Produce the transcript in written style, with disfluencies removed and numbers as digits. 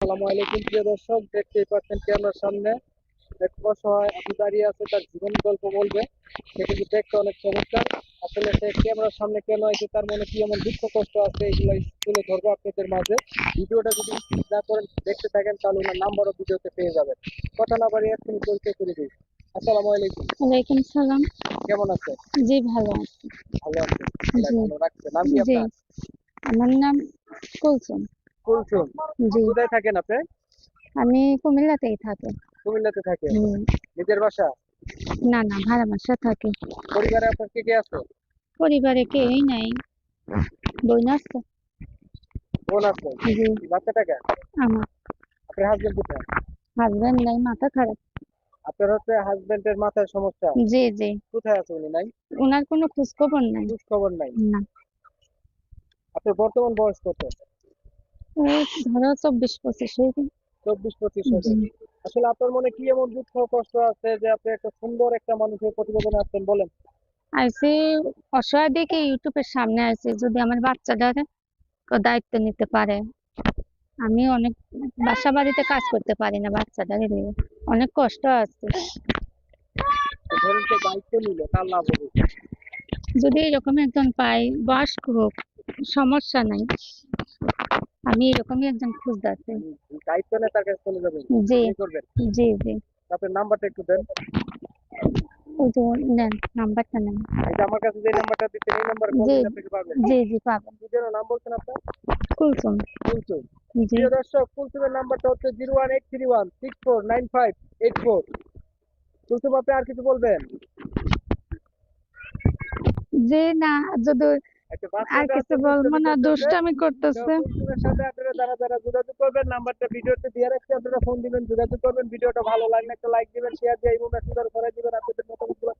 আসসালামু আলাইকুম প্রিয় দর্শক, দেখতেই পাচ্ছেন ক্যামেরার সামনে এক অসহায় আপু দাঁড়িয়ে আছে, তার জীবন গল্প বলবে। সে কিন্তু দেখতে অনেক চমৎকার। আসলে সে ক্যামেরার সামনে কেন আছে, তার মনে কি এমন দুঃখ কষ্ট আছে, এগুলো তুলে ধরবো আপনাদের মাঝে। ভিডিওটা যদি স্কিপ না করেন দেখতে থাকেন, তাহলে ওনার নাম্বারও ভিডিওতে পেয়ে যাবেন। কথা না বাড়িয়ে এক্ষুনি পরিচয় করে দিই। আসসালামু আলাইকুম। ওয়ালাইকুম সালাম। কেমন আছে? জি, ভালো আছি। ভালো আছে? আল্লাহ জি, ভালো রাখছে। নাম কি জি। আপনার? আমার নাম কুলসুম। কুলসুম। জি, কোথায় থাকেন আপনি? আমি কুমিল্লাতেই থাকি। কুমিল্লাতে থাকেন? হুম। নিজের বাসা? না, না, ভাড়া বাসা থাকি। পরিবারে আপনার কে কে আছে? পরিবারে কেউই নাই, বোন আছে। বোন আছে? জি, বাচ্চাটা কে? আমার আপনার হাজবেন্ড কোথায়? হাজবেন্ড নাই, মাথা খারাপ। আপনার হচ্ছে হাজবেন্ডের মাথায় সমস্যা? জি, জি। কোথায় আছে উনি? নাই? ওনার কোনো খোঁজ খবর নাই। খোঁজ খবর নাই? না। আপনার বর্তমান বয়স কত? এই ধরো 24-25 হইবে। 24-25 হবে? জি। আসলে আপনার মনে কি এমন দুঃখ কষ্ট আছে যে আপনি একটা সুন্দর একটা মানুষের প্রতিবেদনে আসছেন, বলেন। আইসি অসহায় দেখে ইউটিউবের সামনে আছে, যদি আমার বাচ্চাটার দায়িত্ব নিতে পারে। আমি অনেক বাসা বাড়িতে কাজ করতে পারি না, বাচ্চাটাকে নিয়ে অনেক কষ্ট আছে। ধরেন কেউ দায়িত্ব নিল, তার লাভ হবে। যদি এরকম একজন পাই, বয়স্ক হোক, সমস্যা নাই। আমি এরকমই একজন খুঁজতেছি। দায়িত্ব নিয়ে তার কাছে চলে যাবেন, জি, বিয়ে করবেন। জি, জি। আপনার নাম্বারটা একটু দেন। ওই যে নেন, নাম্বারটা নেন। এই যে আমার কাছে যে নাম্বারটা দিচ্ছেন, এই নাম্বারে কল জি, দিলে আপনি কি পাবেন? জি, জি, পাবেন। কি যেন নাম বলছেন আপনার? কুলসুম। কুলসুম। জি। প্রিয় দর্শক, কুলসুমের নাম্বারটা হচ্ছে 01831649584। কুলসুম, আপনি আর কিছু বলবেন? যে না, যদি একটা আর বাচ্চাটা কিছু আছে, বলবো দুষ্টামি না, করতেছে। দুষ্টামি তো করতেছে। কুলসুমের সাথে আপনারা যারা যারা যোগাযোগ করবেন, নাম্বারটা ভিডিওতে দিয়ে রাখছি, আপনারা ফোন দিবেন, যোগাযোগ করবেন। ভিডিওটা ভালো লাগলে একটা লাইক দিবেন, শেয়ার দিয়ে এবং মেসেঞ্জার করে দিবেন আপনাদের মতামতগুলো।